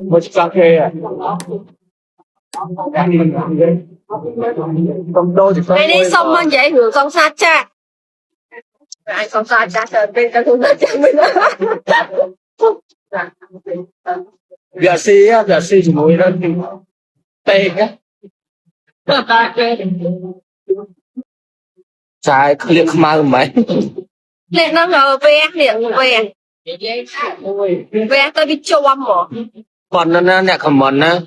một cà phê à cầm đô thì Mày đi xong mà vậy hưởng con sát cha. Ai con sát cha sợ bên ta không sát cha mình đó. Dạ si thì mùi đó thì tê á trái liệt mau mấy Liệt nó ngờ ve liệt ve. Ve tao đi cho âm mỏ. còn nó nè còn mòn á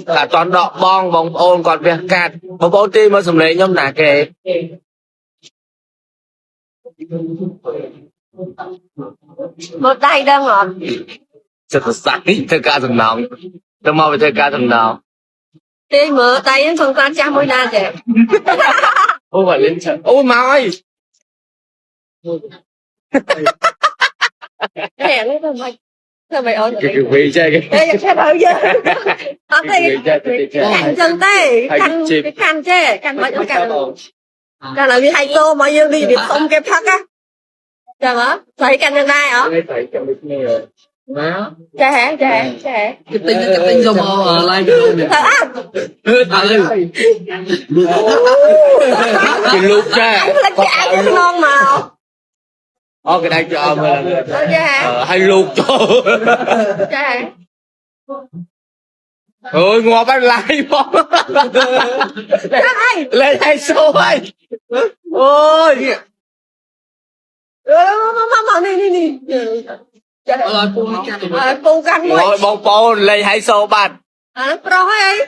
cả toàn đọ bong bong ôn còn việc cạt bong ôn ti mà sầm lấy nhom nà kề Một tay đang ngọt. thật sạch thời ca thằng nào tao mau về thời ca thằng nào Thế mở tay đến không con cha mới ra vậy. ôi phải lên trận ôi mau ơi Hẹn đấy thôi mày. Thôi mày ơi. cái vị chơi cái Đây cái đâu chứ. Ở đây khăn chân thế, khăn cái khăn chứ, khăn mấy cái khăn. Khăn là vì hay tô mà dương đi xong cái phát á. Trời hả? Thấy khăn trên đây hả? má Chà. Cái tinh do mò ở live video này. cái lúc ra Anh là chả cái non màu. cái này cho mình Chà. hay luộc cho Chà. ôi ngọt bánh lại bóng lên hai số ấy ôi Mama ni. Cô canh ngồi bông bông lên hai số bạn pro ấy.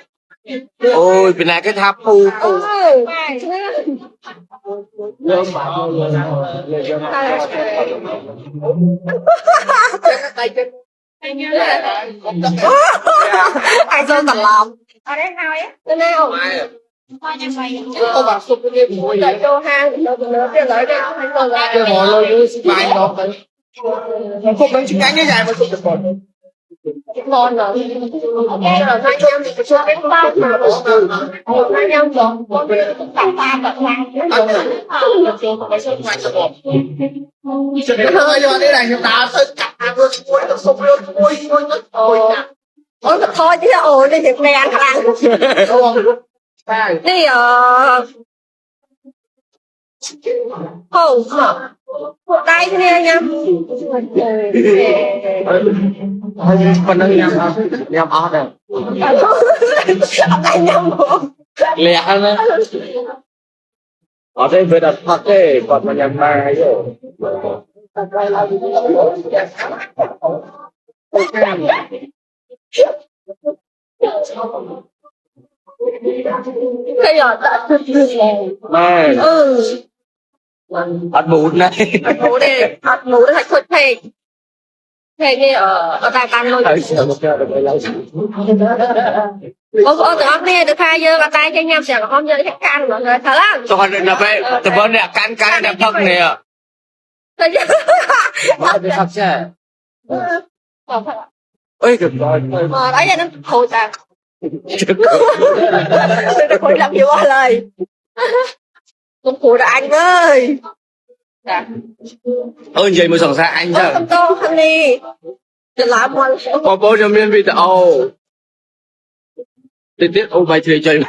ôi bên này cái tháp phu Ai sơn tầm lòng. Ở đây nào ấy? Đây nào? cô bạc sụp cái mùi Để cho hang nữa cái lợi đây hay còn là cái mồi lôi bài đó không bánh trứng cánh cái dài mà sụp được còn ngon rồi. Rồi hai nhâm thì cho cái bao mà hai nhâm rồi. Con tạm tạm bật lang. thôi giờ đây này chúng ta sẽ chặt hàng luôn nó sụp luôn Ôi thôi chứ ôi đi việc này ăn ăn. Đi tay thế này nha. phần nâng nhầm ớt này Tay nhâm lẹ hơn ở đây phải đặt thật đấy còn mà nhầm ba ấy rồi bây giờ đã này ăn bún này ăn mũ đây thật thề thề đi ở đài bàn luôn. Ô tụi ông nghe được khai dơ vào tay cho nhau sẽ không dơ cái can mọi người thật á. cho con là vậy tụi con nè can đẹp thật nè mà đi thật chứ ôi cực rồi đấy giờ nó khôi tàn nó khôi làm nhiều quá lời không khôi là anh ơi ơn gì mà sẵn sàng anh chứ không tô không đi để làm một có bố cho miên video tiết ô bài chơi chơi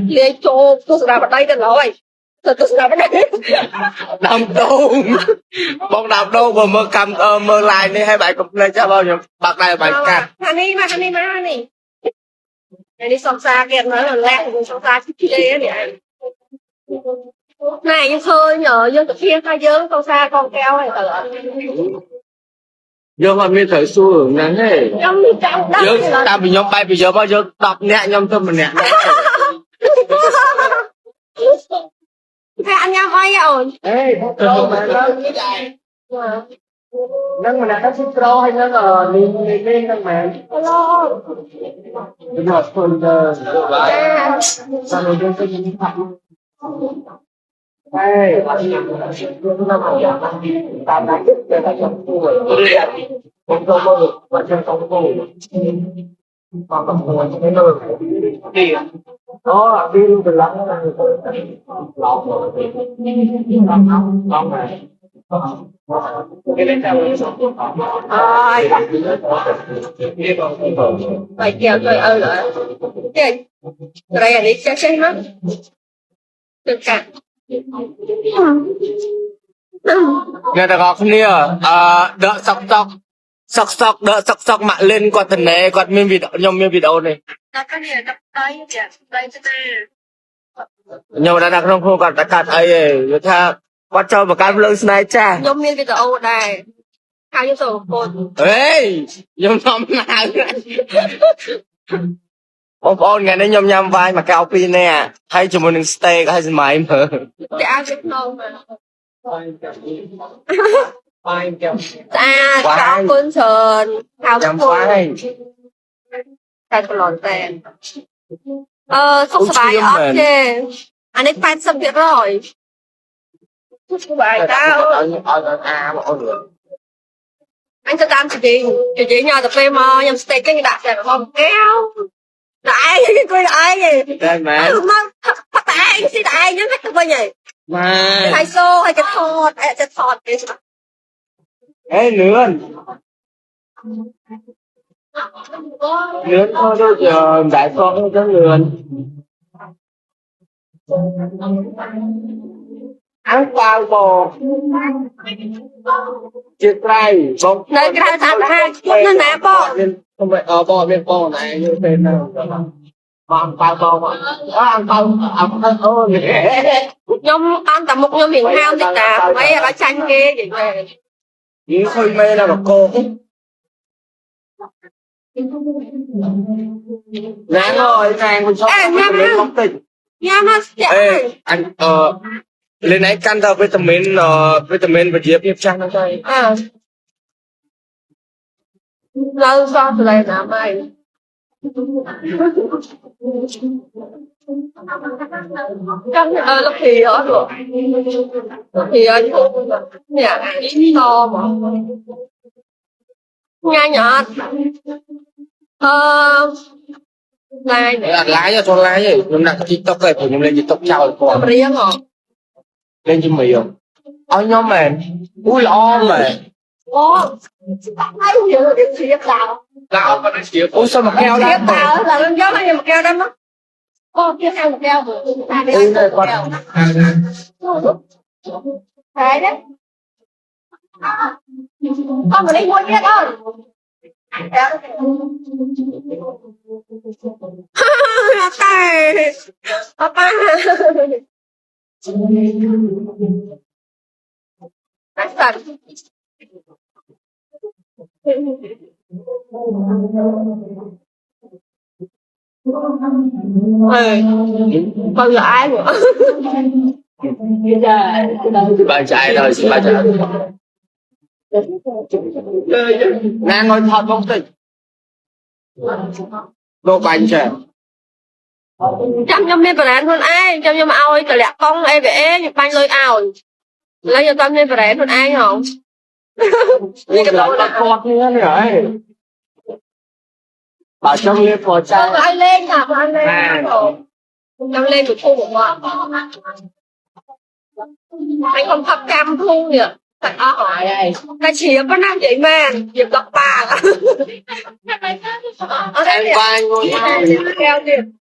chơi cho tôi sẽ làm ở đây được rồi tôi sẽ làm ở đây đâm đôn bóng đạp đôn mà mơ cầm mơ lại đi hai bài cục này cho bao nhiêu bạc này bài cạn Hani này đi xong xa kia nói là lẹ rồi xong xa chơi á vậy này nhưng thôi nhờ dân tụi kia khai dơ con xa con keo này tờ giờ mà mình thấy xu hướng này này giờ ta bị nhóm bay bây giờ bao giờ đọc nhẹ nhóm thơm mình nhẹ thế anh nhau ơi ổn ê đâu mà đâu như vậy nâng mà đã xích pro hay nâng ở lên nâng mà hello đúng rồi phần sao rồi tôi sẽ nhìn thấy ê tạm đã giúp để ta chọn khu rồi không có mơ và chân không có còn tập nguồn cho cái nơi đi đó đi từ lắm là lọt rồi lọt này cái đấy sao Rồi, rồi kêu tôi rồi. Cái đây là đi chết mất. Được cả. nghe ta gọi kia đỡ sọc đỡ sọc mạ lên qua thần này qua miếng vịt nhom miếng vịt này Nó có nhiều đập tay kìa, đây cho ta. nhưng mà đã đặt trong khu còn đã cắt ấy người ta qua cho một cái lưng này cha Nhôm miên video này. Hai cái tổ cồn. ê nhom nhom nào ông ôn ngày nay nhom nhom vai mà cao pin nè hay cho mình steak hay gì mày mà Để ăn biết không mà. vai Chào con sờn. Chào nhom con. vai Chào con lòn tèn. Không sợi ok. Anh ấy pan xong việc rồi. Không phải tao. Anh sẽ làm chị chị nhờ tập phim nhầm steak cái đặt ra không kéo. Đại cái cười đại gì? đây mà Phát đại cái đại nhớ hết bây giờ. mà Hay xô hay cái thọt cái ê lươn thôi đâu giờ đại con cho lươn ăn bao bò chia tay bông nơi cái thằng hai nó nè bò không phải bò bên bò này như thế nào ăn bao bò mà ăn bao ăn thôi nhom ăn tầm một nhom miền hao thì cả mấy ở chanh kia vậy về những khơi mê là cô nàng ơi nàng mình sống lên không tỉnh nha nó ê anh lên ấy căn ra vitamin và diệp hiệp trang trong tay lâu sao từ đây nè mày lúc thì hết rồi lúc thì ở nhà to mà nghe nhọt này lái cho lái vậy nhưng nặng tiktok nàyผมlên tiktok chàoก่อน riêng hả lên chim mì không ôi nhóm mày ui lo mày thấy nhiều người điểm xuyên đào ui sao mà keo xuyên đó đào là nó giống như một keo đó mất kia hai một keo ui này con thế đấy con mà đi mua kia thôi Papa That's fun. Con là ai nữa? bạn trai thôi bạn trai nàng ngồi thật không tỉnh đồ bánh trẻ Chăm cho mình phải luôn ai chăm cho mà ao ấy lẹ con ai vẽ như bánh lôi ao lấy cho con nên phải luôn ai không cái đó là con nữa rồi bảo trong lên phò trai ai lên nào anh lên trong lên một khu một ngọn anh không thập cam thu nhỉ phải hỏi đây cái chỉ có năm vậy mà việc đọc bà em vai ngồi theo tiền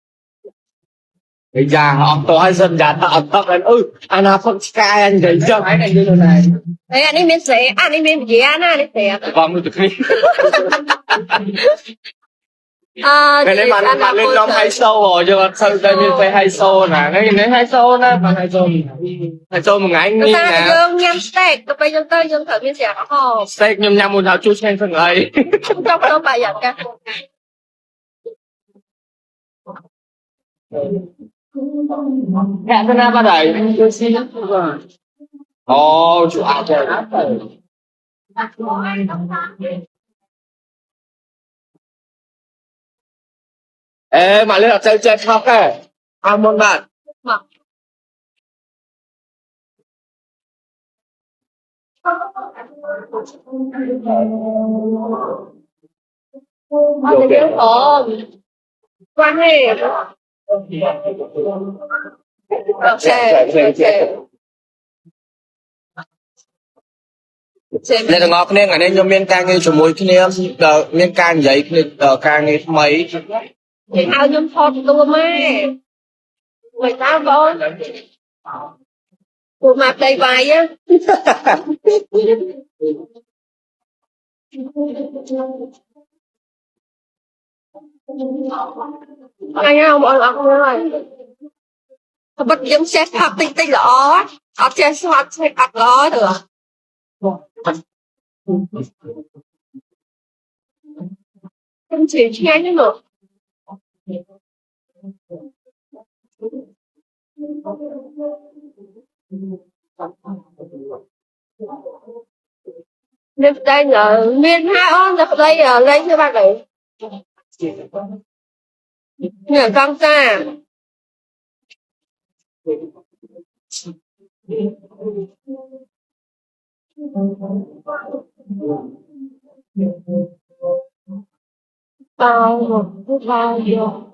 bây giờ họ to dân giả họ tóc anh anh nào không sky anh thấy chưa thấy này như thế này đấy anh ấy miếng sẻ anh ấy miếng gì anh ấy sẻ vòng được đi cái đấy mà lên năm hay sâu rồi chứ còn sao đây mình phải hay sâu nè cái này hay sâu nè mà hay sâu một ngày anh đi nè dương nhâm steak tôi bây giờ tôi dương thử miếng sẻ không steak nhâm nhâm một thảo chút sen phần ấy trong đó bài giảng cả hẹn thế nào bắt đẩy ồ chủ áo trời ê mà lên là chơi chơi khóc ấy ăn món bạn anh nhớ quan hệ ok Nên là ngọt nên ngày nay nhóm miên ca nghe cho mùi kia miên ca vậy ca nghe mấy thì ao nhung thọt tua mẹ mày tao con của mặt đầy vài á anh không ăn ăn rồi bắt giống xét học tinh tinh lỏ học trên học trên học lỏ được không chỉ nghe chứ nữa nên đây là miền hai on được đây là lấy cho bạn đấy nhờ con ta bao một bao nhiêu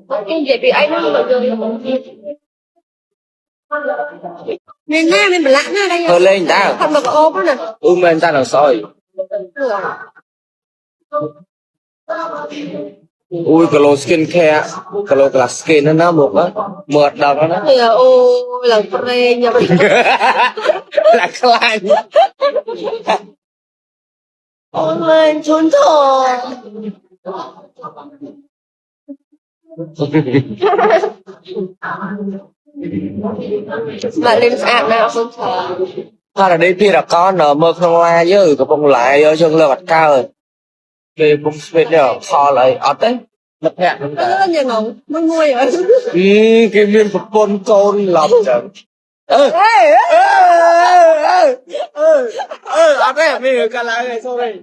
cái gì bị anh nó mà rồi nên nghe mình lạ na đây thôi lên ta không mà có ốm nè men ta là soi ui cái lô skin care cái lô là skin nó một á mượt đầu nó thì ôi là phê nha là khai ôi lên trốn thò mà lên app nào không thò thôi là đi phi là con nở mơ không la với cái bông lại ở chân lơ bạch cao rồi đi bông split nữa kho lại ở đấy mất hẹn nhà ngủ mới nguôi rồi cái miếng phục bôn côn lọc chẳng ở đây mình cả lại này sau đây